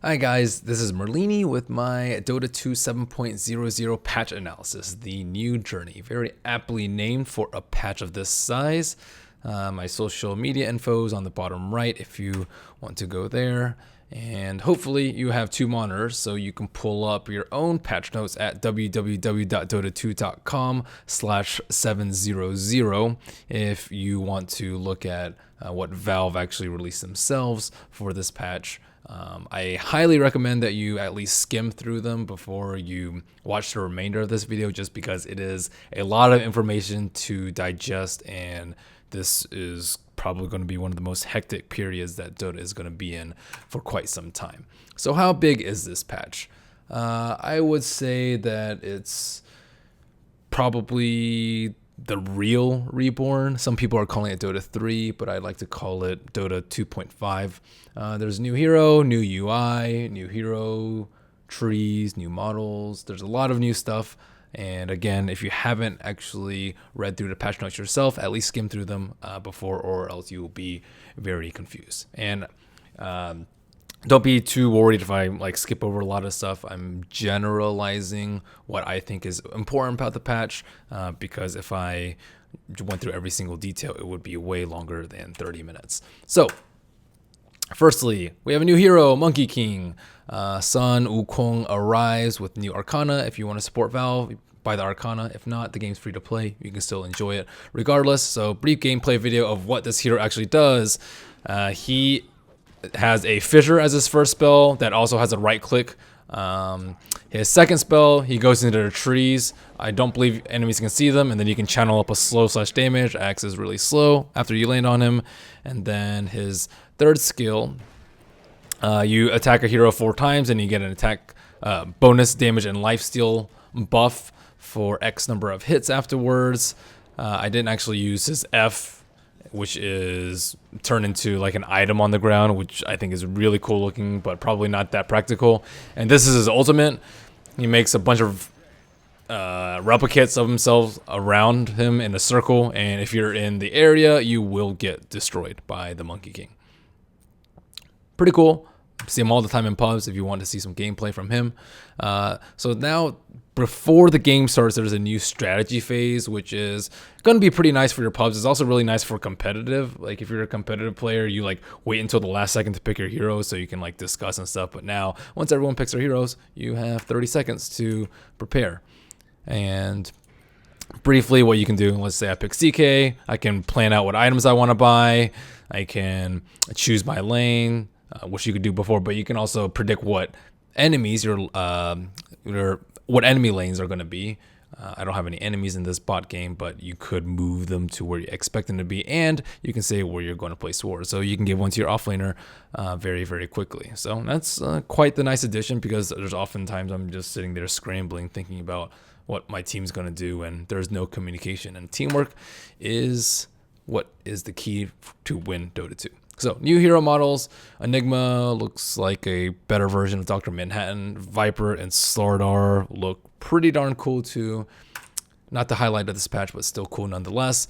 Hi guys, this is Merlini with my Dota 2 7.00 patch analysis, the new journey, very aptly named for a patch of this size. My social media info is on the bottom right if you want to go there. And hopefully you have two monitors so you can pull up your own patch notes at www.dota2.com/700 if you want to look at what Valve actually released themselves for this patch. I highly recommend that you at least skim through them before you watch the remainder of this video, just because it is a lot of information to digest, and this is probably going to be one of the most hectic periods that Dota is going to be in for quite some time. So how big is this patch? I would say that it's probably the real Reborn. Some people are calling it Dota 3, but I like to call it Dota 2.5. There's new hero, new UI, new hero trees, new models. There's a lot of new stuff. And again, if you haven't actually read through the patch notes yourself, at least skim through them before, or else you will be very confused. And don't be too worried if I skip over a lot of stuff. I'm generalizing what I think is important about the patch, because if I went through every single detail, it would be way longer than 30 minutes. So firstly, we have a new hero, Monkey King. Sun Wukong arrives with new Arcana. If you want to support Valve, buy the Arcana. If not, the game's free to play. You can still enjoy it regardless. So brief gameplay video of what this hero actually does. He has a Fissure as his first spell that also has a right click. His second spell, he goes into the trees. I don't believe enemies can see them, and then you can channel up a slow/damage. Axe is really slow after you land on him. And then his third skill, you attack a hero 4 times and you get an attack bonus damage and lifesteal buff for X number of hits afterwards. I didn't actually use his F, which is turned into like an item on the ground, which I think is really cool looking, but probably not that practical. And this is his ultimate. He makes a bunch of replicates of himself around him in a circle, and if you're in the area, you will get destroyed by the Monkey King. Pretty cool. See him all the time in pubs if you want to see some gameplay from him. So now, before the game starts, there's a new strategy phase, which is going to be pretty nice for your pubs. It's also really nice for competitive. Like if you're a competitive player, you wait until the last second to pick your heroes so you can discuss and stuff. But now, once everyone picks their heroes, you have 30 seconds to prepare. And briefly, what you can do, let's say I pick CK, I can plan out what items I want to buy. I can choose my lane, which you could do before, but you can also predict what enemies what enemy lanes are going to be. I don't have any enemies in this bot game, but you could move them to where you expect them to be, and you can say where you're going to place swords. So you can give one to your offlaner very, very quickly. So that's quite the nice addition, because there's oftentimes I'm just sitting there scrambling, thinking about what my team's going to do, and there's no communication. And teamwork is what is the key to win Dota 2. So, new hero models. Enigma looks like a better version of Dr. Manhattan. Viper and Slardar look pretty darn cool too. Not the highlight of this patch, but still cool nonetheless.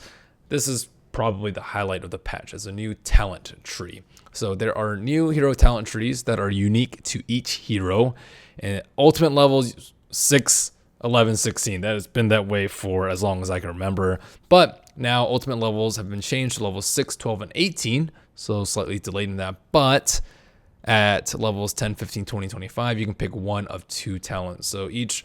This is probably the highlight of the patch, as a new talent tree. So there are new hero talent trees that are unique to each hero. And ultimate levels 6, 11, 16. That has been that way for as long as I can remember. But now ultimate levels have been changed to levels 6, 12, and 18. So slightly delayed in that. But at levels 10, 15, 20, 25, you can pick one of 2 talents. So each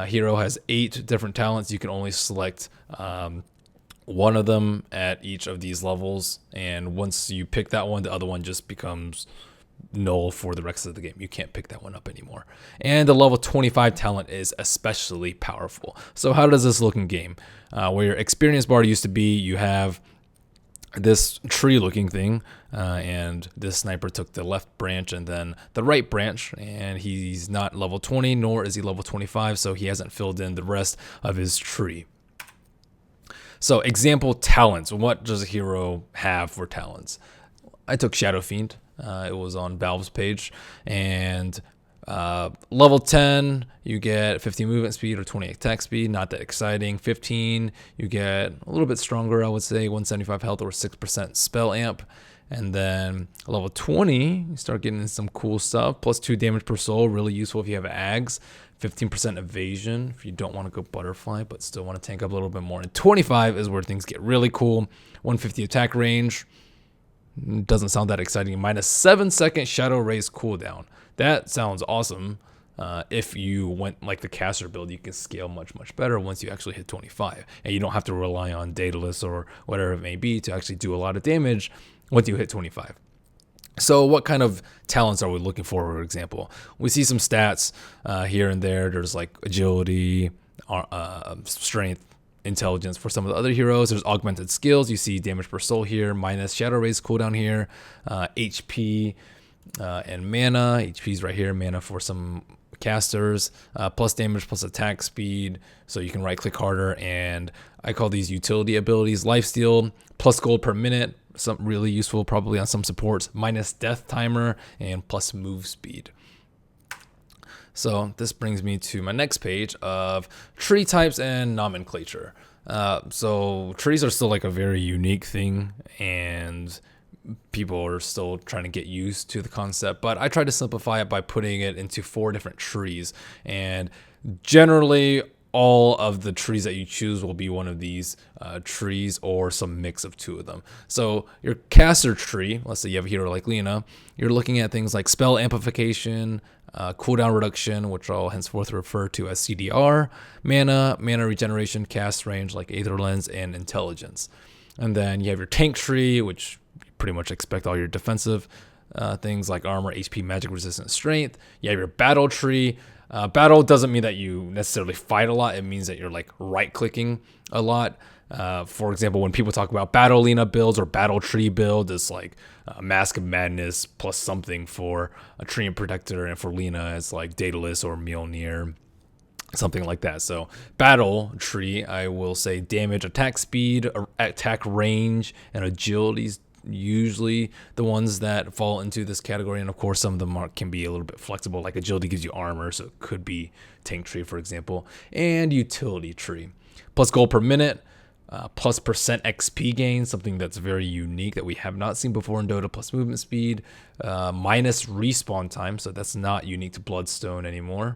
hero has 8 different talents. You can only select one of them at each of these levels. And once you pick that one, the other one just becomes null for the rest of the game. You can't pick that one up anymore. And the level 25 talent is especially powerful. So how does this look in game? Where your experience bar used to be, you have this tree looking thing, and this sniper took the left branch and then the right branch, and he's not level 20, nor is he level 25, so he hasn't filled in the rest of his tree. So example talents. What does a hero have for talents? I took Shadow Fiend. It was on Valve's page, and level 10, you get 15 movement speed or 20 attack speed. Not that exciting. 15, you get a little bit stronger, I would say, 175 health or 6% spell amp. And then level 20, you start getting some cool stuff. Plus 2 damage per soul, really useful if you have Ags. 15% evasion if you don't want to go butterfly, but still want to tank up a little bit more. And 25 is where things get really cool. 150 attack range. Doesn't sound that exciting. Minus 7-second Shadow Rays cooldown. That sounds awesome. If you went like the caster build, you can scale much better once you actually hit 25, and you don't have to rely on Daedalus or whatever it may be to actually do a lot of damage once you hit 25. So what kind of talents are we looking for example? We see some stats here and there. There's like agility, strength, intelligence for some of the other heroes. There's augmented skills. You see damage per soul here, minus Shadow Rays cooldown here, HP and mana. HP's right here, mana for some casters, plus damage plus attack speed, so you can right click harder. And I call these utility abilities. Lifesteal, plus gold per minute, something really useful probably on some supports, minus death timer, and plus move speed. So this brings me to my next page of tree types and nomenclature. So trees are still like a very unique thing, and people are still trying to get used to the concept, but I try to simplify it by putting it into 4 different trees. And generally all of the trees that you choose will be one of these trees or some mix of 2 of them. So your caster tree, let's say you have a hero like Lena, you're looking at things like spell amplification, cooldown reduction, which I'll henceforth refer to as CDR, mana regeneration, cast range like Aether Lens, and intelligence. And then you have your tank tree, which you pretty much expect all your defensive things like armor, HP, magic resistance, strength. You have your battle tree. Battle doesn't mean that you necessarily fight a lot. It means that you're like right clicking a lot. For example, when people talk about battle Lena builds or battle tree build, it's like Mask of Madness plus something for a tree and protector, and for Lena it's like Daedalus or Mjolnir, something like that. So battle tree, I will say damage, attack speed, attack range, and agility's usually the ones that fall into this category. And of course some of them can be a little bit flexible, like agility gives you armor, so it could be tank tree for example. And utility tree, plus gold per minute, plus percent XP gain, something that's very unique that we have not seen before in Dota, plus movement speed, minus respawn time, so that's not unique to Bloodstone anymore,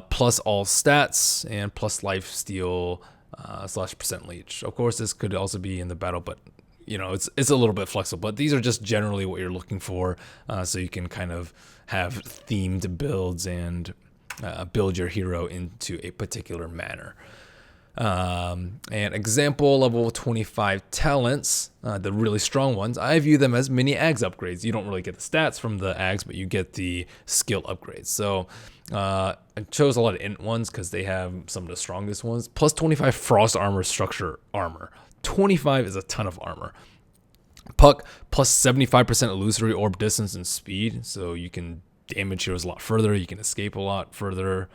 plus all stats, and plus life steal / percent leech. Of course this could also be in the battle, but you know, it's a little bit flexible, but these are just generally what you're looking for, so you can kind of have themed builds and build your hero into a particular manner. And example level 25 talents, the really strong ones, I view them as mini Ags upgrades. You don't really get the stats from the Ags, but you get the skill upgrades. So I chose a lot of int ones because they have some of the strongest ones. Plus 25 frost armor, structure armor. 25 is a ton of armor. Puck, plus 75% illusory orb distance and speed, so you can damage heroes a lot further, you can escape a lot further.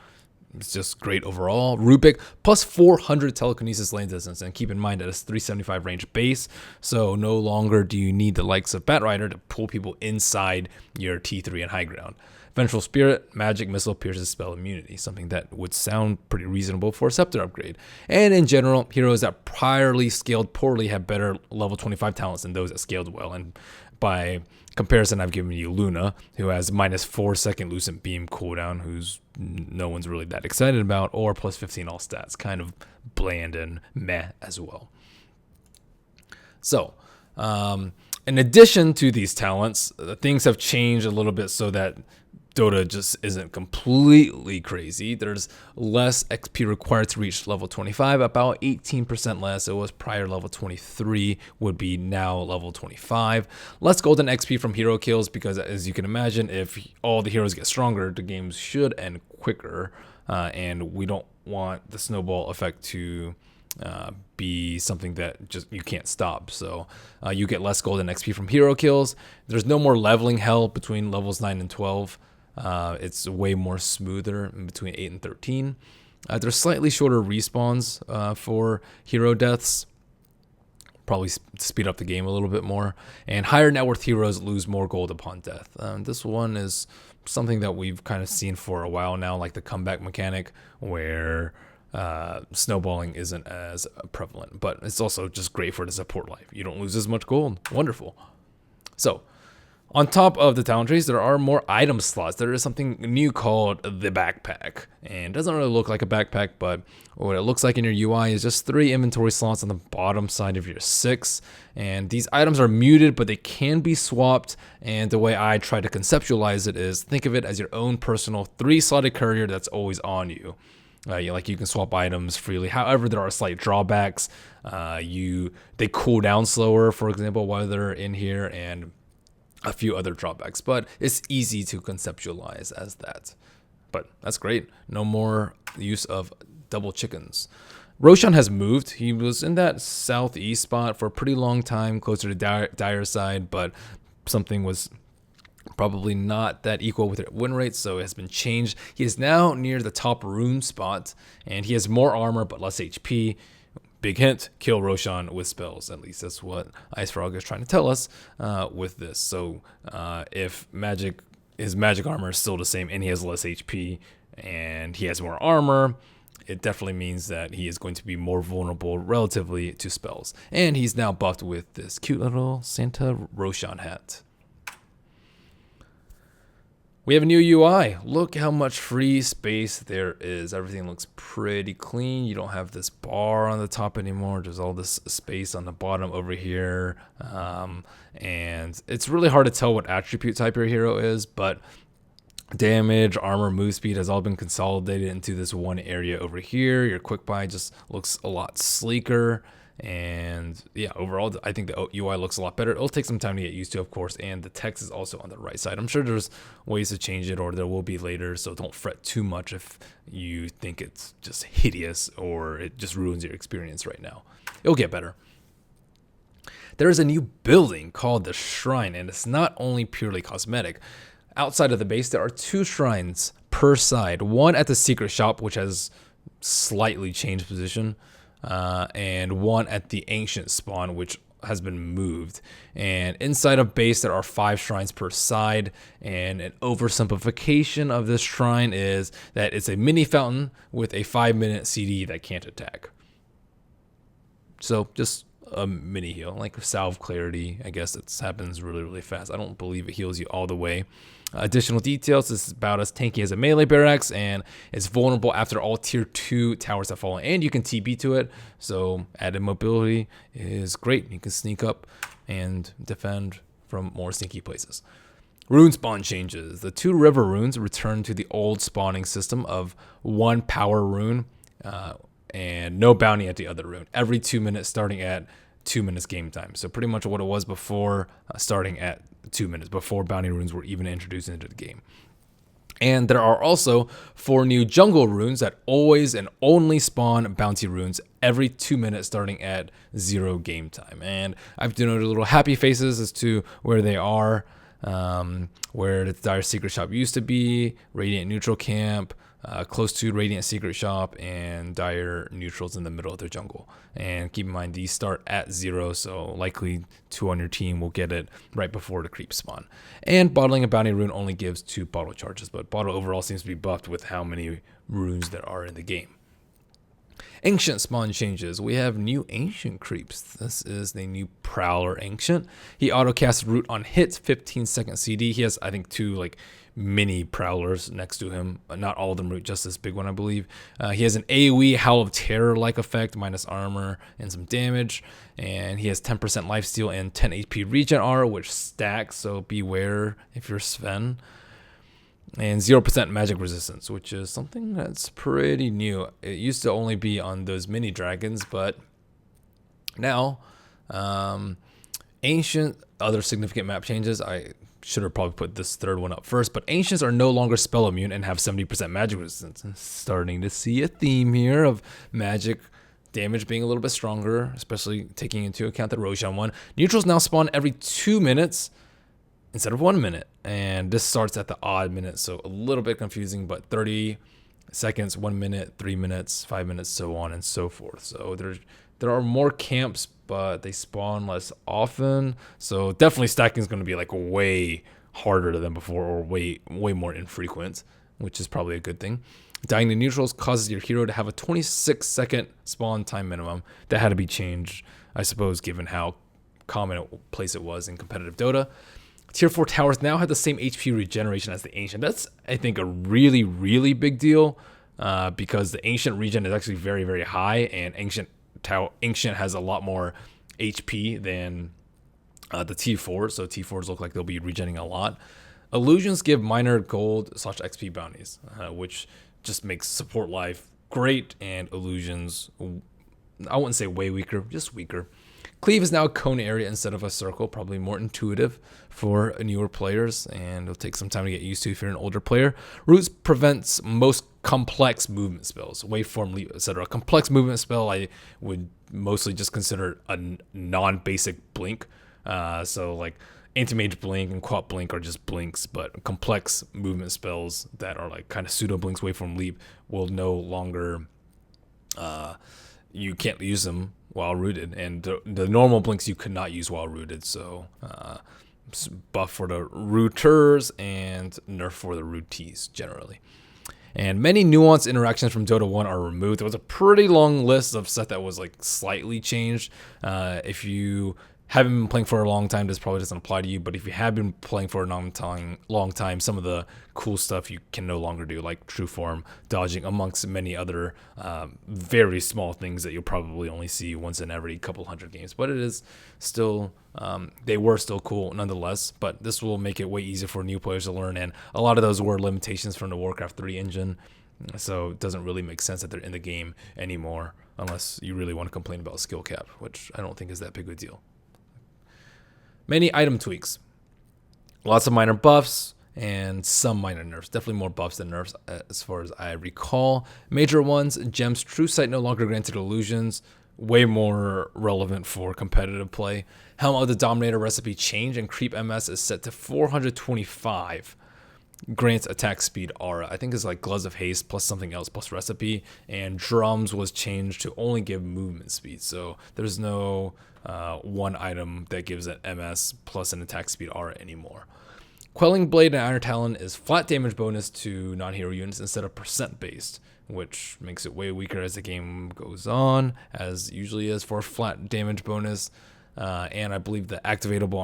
It's just great overall. Rubic, plus 400 telekinesis lane distance, and keep in mind that it's 375 range base, so no longer do you need the likes of Batrider to pull people inside your T3 and high ground. Vengeful Spirit, magic missile, pierces spell immunity, something that would sound pretty reasonable for a scepter upgrade. And in general, heroes that priorly scaled poorly have better level 25 talents than those that scaled well. And by comparison, I've given you Luna, who has minus 4-second Lucent Beam cooldown, who's no one's really that excited about, or plus 15 all stats, kind of bland and meh as well. So, in addition to these talents, things have changed a little bit so that Dota just isn't completely crazy. There's less XP required to reach level 25, about 18% less. It was prior level 23, would be now level 25. Less golden XP from hero kills, because as you can imagine, if all the heroes get stronger, the games should end quicker, and we don't want the snowball effect to be something that just you can't stop. So you get less golden XP from hero kills. There's no more leveling hell between levels 9 and 12. It's way more smoother in between 8 and 13. There's slightly shorter respawns for hero deaths, probably speed up the game a little bit more. And higher net worth heroes lose more gold upon death. This one is something that we've kind of seen for a while now, like the comeback mechanic, where snowballing isn't as prevalent, but it's also just great for the support life. You don't lose as much gold. Wonderful. So, on top of the talent trees, there are more item slots. There is something new called the backpack. And it doesn't really look like a backpack, but what it looks like in your UI is just 3 inventory slots on the bottom side of your 6. And these items are muted, but they can be swapped. And the way I try to conceptualize it is think of it as your own personal 3-slotted courier that's always on you. You can swap items freely. However, there are slight drawbacks. They cool down slower, for example, while they're in here, and a few other drawbacks, but it's easy to conceptualize as that. But that's great. No more use of double chickens. Roshan has moved. He was in that southeast spot for a pretty long time, closer to Dire side, but something was probably not that equal with their win rate, so it has been changed. He is now near the top Rune spot, and he has more armor but less HP. Big hint, kill Roshan with spells. At least that's what Ice Frog is trying to tell us with this. So if his magic armor is still the same and he has less HP and he has more armor, it definitely means that he is going to be more vulnerable relatively to spells. And he's now buffed with this cute little Santa Roshan hat. We have a new UI. Look how much free space there is. Everything looks pretty clean. You don't have this bar on the top anymore. There's all this space on the bottom over here. And it's really hard to tell what attribute type your hero is, but damage, armor, move speed has all been consolidated into this one area over here. Your quick buy just looks a lot sleeker. And yeah, overall, I think the UI looks a lot better. It'll take some time to get used to, of course, and the text is also on the right side. I'm sure there's ways to change it, or there will be later, so don't fret too much if you think it's just hideous or it just ruins your experience right now. It'll get better. There is a new building called the Shrine, and it's not only purely cosmetic. Outside of the base, there are 2 shrines per side. One at the secret shop, which has slightly changed position, and one at the ancient spawn, which has been moved. And inside of base, there are 5 shrines per side, and an oversimplification of this shrine is that it's a mini fountain with a 5-minute CD that can't attack. So just a mini heal, like Salve Clarity. I guess it happens really, really fast. I don't believe it heals you all the way. Additional details, this is about as tanky as a melee barracks, and it's vulnerable after all tier 2 towers have fallen, and you can TB to it, so added mobility is great. You can sneak up and defend from more sneaky places. Rune spawn changes. The 2 river runes return to the old spawning system of 1 power rune and no bounty at the other rune every 2 minutes starting at 2 minutes game time. So pretty much what it was before, starting at 2 minutes, before bounty runes were even introduced into the game. And there are also 4 new jungle runes that always and only spawn bounty runes every 2 minutes starting at 0 game time. And I've denoted little happy faces as to where they are, where the Dire Secret Shop used to be, Radiant Neutral Camp, close to Radiant Secret Shop, and Dire Neutrals in the middle of their jungle. And keep in mind, these start at 0, so likely 2 on your team will get it right before the creep spawn. And bottling a bounty rune only gives 2 bottle charges, but bottle overall seems to be buffed with how many runes there are in the game. Ancient spawn changes. We have new ancient creeps. This is the new Prowler Ancient. He autocasts Root on hit, 15-second CD. He has, I think, 2 mini Prowlers next to him. Not all of them Root, just this big one, I believe. He has an AoE Howl of Terror-like effect, minus armor and some damage. And he has 10% lifesteal and 10 HP regen R, which stacks, so beware if you're Sven. And 0% magic resistance, which is something that's pretty new. It used to only be on those mini dragons, but now Ancient, other significant map changes. I should have probably put this third one up first, but Ancients are no longer spell immune and have 70% magic resistance. I'm starting to see a theme here of magic damage being a little bit stronger, especially taking into account the Roshan one. Neutrals now spawn every 2 minutes instead of 1 minute, and this starts at the odd minute, so a little bit confusing, but 30 seconds, 1 minute, 3 minutes, 5 minutes, so on and so forth. So there are more camps, but they spawn less often, so definitely stacking is going to be way harder than before, or way more infrequent, which is probably a good thing. Dying to neutrals causes your hero to have a 26-second spawn time minimum. That had to be changed, I suppose, given how common a place it was in competitive Dota. Tier 4 towers now have the same HP regeneration as the Ancient. That's, I think, a really, really big deal because the Ancient regen is actually very, very high, and Ancient has a lot more HP than the T4s, so T4s look like they'll be regenerating a lot. Illusions give minor gold/XP bounties, which just makes support life great, and illusions, I wouldn't say way weaker, just weaker. Cleave is now a cone area instead of a circle, probably more intuitive for newer players, and it'll take some time to get used to if you're an older player. Roots prevents most complex movement spells, waveform, leap, etc. Complex movement spell I would mostly just consider a non-basic blink. So like Anti-Mage Blink and Quap Blink are just blinks, but complex movement spells that are like kind of pseudo blinks, waveform, leap, will no longer, you can't use them while rooted, and the normal blinks you could not use while rooted. So buff for the rooters and nerf for the rooties generally. And many nuanced interactions from Dota 1 are removed. There was a pretty long list of stuff that was like slightly changed. If you haven't been playing for a long time, this probably doesn't apply to you, but if you have been playing for a long time, some of the cool stuff you can no longer do, like true form, dodging, amongst many other very small things that you'll probably only see once in every couple hundred games. But it is still, they were still cool nonetheless, but this will make it way easier for new players to learn, and a lot of those were limitations from the Warcraft 3 engine, so it doesn't really make sense that they're in the game anymore, unless you really want to complain about skill cap, which I don't think is that big of a deal. Many item tweaks, lots of minor buffs, and some minor nerfs. Definitely more buffs than nerfs as far as I recall. Major ones: Gem's True Sight no longer granted illusions, way more relevant for competitive play. Helm of the Dominator recipe change, and Creep MS is set to 425. Grants attack speed aura. I think it's like Gloves of Haste plus something else plus recipe, and Drums was changed to only give movement speed. So there's no one item that gives an MS plus an attack speed aura anymore. Quelling Blade and Iron Talon is flat damage bonus to non-hero units instead of percent based, which makes it way weaker as the game goes on, as usually is for flat damage bonus. And I believe the activatable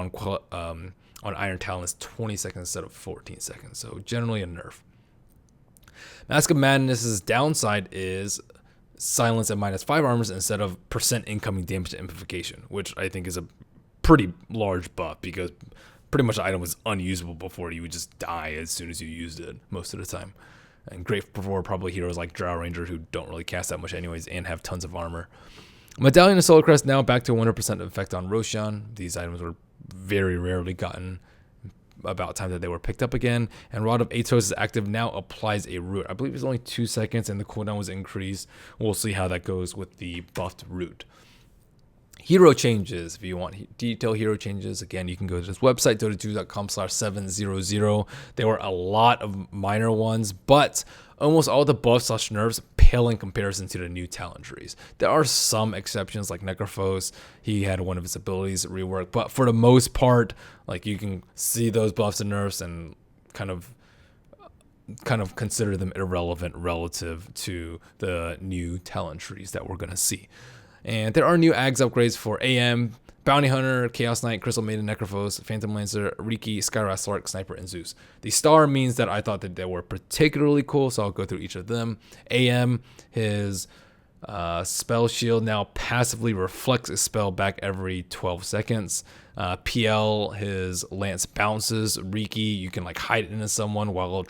on Iron Talon is 20 seconds instead of 14 seconds, so generally a nerf. Mask of Madness's downside is silence at -5 armors instead of percent incoming damage to amplification, which I think is a pretty large buff because pretty much the item was unusable before. You would just die as soon as you used it most of the time. And great for probably heroes like Drow Ranger who don't really cast that much anyways and have tons of armor. Medallion of Solar Crest now back to 100% effect on Roshan. These items were very rarely gotten, about time that they were picked up again. And Rod of Atos is active now, applies a root. I believe it's only 2 seconds and the cooldown was increased. We'll see how that goes with the buffed root. Hero changes. If you want detailed hero changes, again, you can go to this website, dota2.com/700. There were a lot of minor ones, but almost all the buffs/nerfs pale in comparison to the new talent trees. There are some exceptions, like Necrophos. He had one of his abilities reworked, but for the most part, like, you can see those buffs and nerfs and kind of consider them irrelevant relative to the new talent trees that we're going to see. And there are new AGS upgrades for AM, Bounty Hunter, Chaos Knight, Crystal Maiden, Necrophos, Phantom Lancer, Riki, Skywrath, Slark, Sniper, and Zeus. The star means that I thought that they were particularly cool, so I'll go through each of them. AM, his spell shield now passively reflects a spell back every 12 seconds. PL, his lance bounces. Riki, you can like hide it into someone while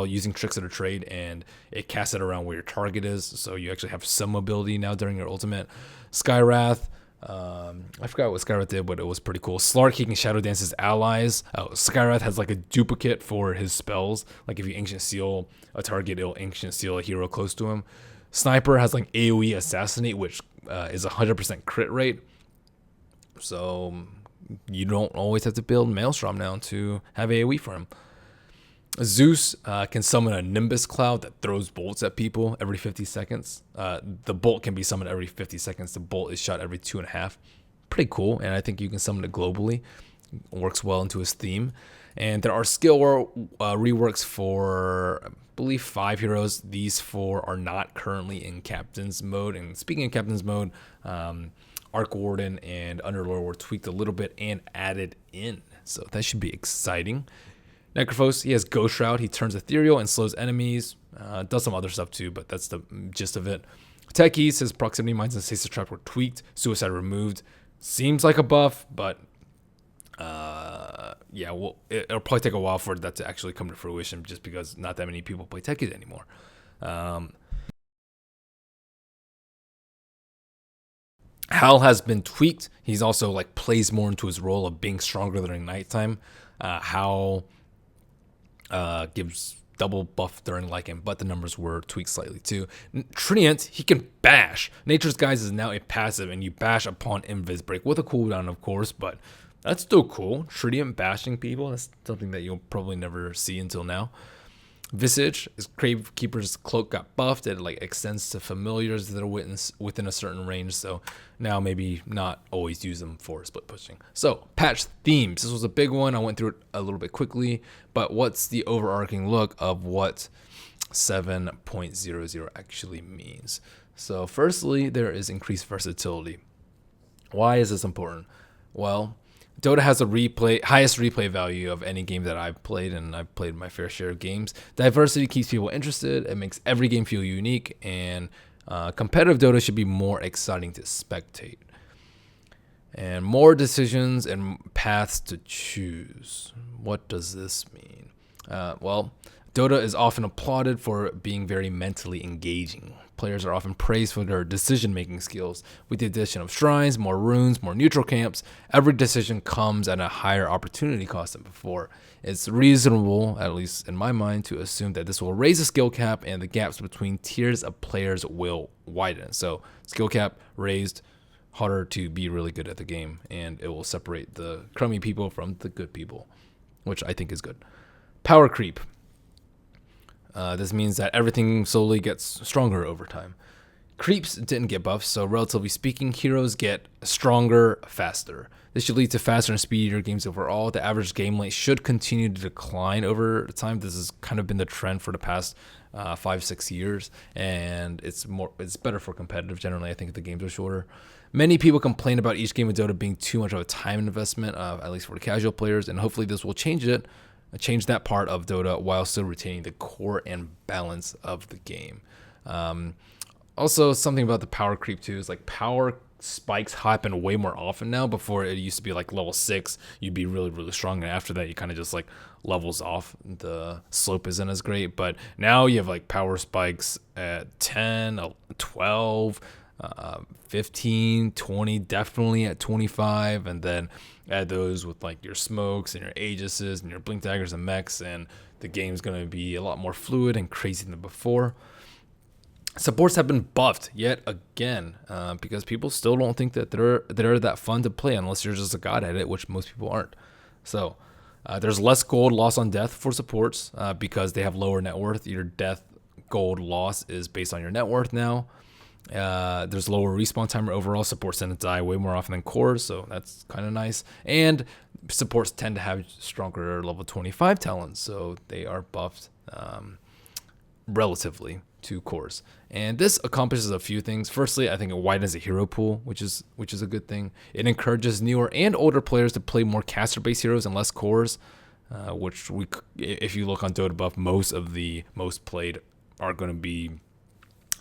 using tricks of the trade, and it casts it around where your target is, so you actually have some mobility now during your ultimate. Skywrath, I forgot what Skywrath did, but it was pretty cool. Slark, he can shadow dance his allies. Skywrath has like a duplicate for his spells, like if you Ancient Seal a target, it'll Ancient Seal a hero close to him. Sniper has like AoE Assassinate, which is 100% crit rate, so you don't always have to build Maelstrom now to have AoE for him. Zeus can summon a Nimbus Cloud that throws bolts at people every 50 seconds. The bolt can be summoned every 50 seconds. The bolt is shot every 2.5. Pretty cool, and I think you can summon it globally. It works well into his theme. And there are skill reworks for believe 5 heroes. These 4 are not currently in Captain's mode. And speaking of Captain's mode, Arc Warden and Underlord were tweaked a little bit and added in. So that should be exciting. Necrophos, he has Ghost Shroud. He turns ethereal and slows enemies. Does some other stuff too, but that's the gist of it. Techies, his proximity mines and stasis trap were tweaked. Suicide removed. Seems like a buff, but yeah, well, it'll probably take a while for that to actually come to fruition, just because not that many people play techies anymore. Hal has been tweaked. He's also like plays more into his role of being stronger during nighttime. Hal gives double buff during Lycan, but the numbers were tweaked slightly too. Treant, he can bash. Nature's Guise is now a passive, and you bash upon Invis Break with a cooldown, of course, but that's still cool. Treant bashing people, that's something that you'll probably never see until now. Visage, his Gravekeeper's cloak got buffed. It like extends to familiars that are within a certain range, so now maybe not always use them for split pushing. So patch themes, this was a big one. I went through it a little bit quickly, but what's the overarching look of what 7.00 actually means? So firstly, there is increased versatility. Why is this important? Well, Dota has a highest replay value of any game that I've played, and I've played my fair share of games. Diversity keeps people interested. It makes every game feel unique, and competitive Dota should be more exciting to spectate. And more decisions and paths to choose. What does this mean? Well, Dota is often applauded for being very mentally engaging. Players are often praised for their decision-making skills. With the addition of shrines, more runes, more neutral camps, every decision comes at a higher opportunity cost than before. It's reasonable, at least in my mind, to assume that this will raise the skill cap and the gaps between tiers of players will widen. So skill cap raised, harder to be really good at the game, and it will separate the crummy people from the good people, which I think is good. Power creep. This means that everything slowly gets stronger over time. Creeps didn't get buffs, so relatively speaking, heroes get stronger faster. This should lead to faster and speedier games overall. The average game length should continue to decline over time. This has kind of been the trend for the past 5-6 years, and it's better for competitive generally. I think the games are shorter. Many people complain about each game of Dota being too much of a time investment, at least for the casual players, and hopefully this will change that part of Dota while still retaining the core and balance of the game. Also, something about the power creep too is like power spikes happen way more often now. Before, it used to be like level 6, you'd be really, really strong, and after that, you kind of just like levels off. The slope isn't as great, but now you have like power spikes at 10, 12, 15, 20, definitely at 25, and then add those with like your smokes and your Aegises and your blink daggers and mechs, and the game's going to be a lot more fluid and crazy than before. Supports have been buffed yet again, because people still don't think that they're that fun to play unless you're just a god at it, which most people aren't. So there's less gold loss on death for supports because they have lower net worth. Your death gold loss is based on your net worth now. There's lower respawn timer overall. Supports tend to die way more often than cores, so that's kind of nice. And supports tend to have stronger level 25 talents, so they are buffed relatively to cores. And this accomplishes a few things. Firstly, I think it widens the hero pool, which is a good thing. It encourages newer and older players to play more caster-based heroes and less cores, which if you look on Dota buff, most of the most played are going to be,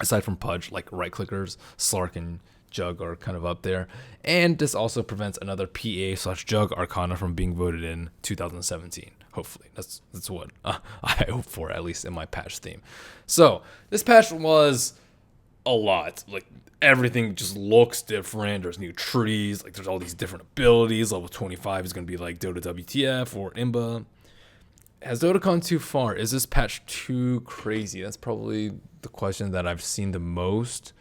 aside from Pudge, like right clickers. Slark and Jug are kind of up there. And this also prevents another PA/Jug Arcana from being voted in 2017. Hopefully, that's what I hope for, at least in my patch theme. So this patch was a lot. Like everything just looks different. There's new trees. Like there's all these different abilities. Level 25 is going to be like Dota WTF or Imba. Has Dota gone too far? Is this patch too crazy? That's probably the question that I've seen the most,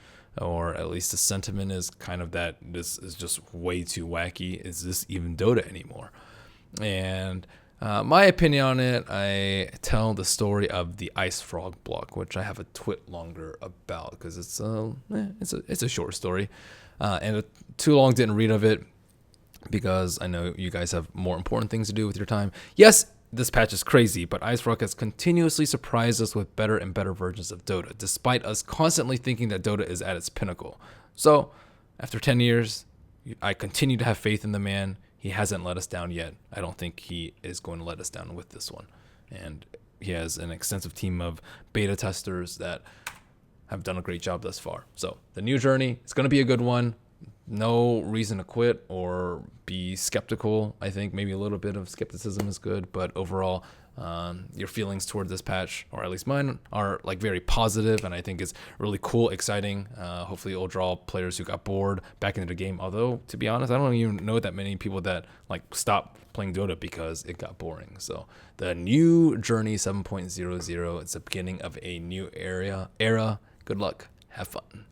or at least the sentiment is kind of that this is just way too wacky. Is this even Dota anymore? And my opinion on it, I tell the story of the Ice Frog block, which I have a twit longer about because it's a short story, and too long didn't read of it because I know you guys have more important things to do with your time. Yes, this patch is crazy, but IceRock has continuously surprised us with better and better versions of Dota, despite us constantly thinking that Dota is at its pinnacle. So, after 10 years, I continue to have faith in the man. He hasn't let us down yet. I don't think he is going to let us down with this one. And he has an extensive team of beta testers that have done a great job thus far. So, the new journey, it's going to be a good one. No reason to quit or be skeptical. I think maybe a little bit of skepticism is good, but overall, your feelings toward this patch, or at least mine, are like very positive, and I think it's really cool, exciting. Hopefully it'll draw players who got bored back into the game. Although, to be honest, I don't even know that many people that like stopped playing Dota because it got boring. So the new Journey 7.00, it's the beginning of a new era. Good luck. Have fun.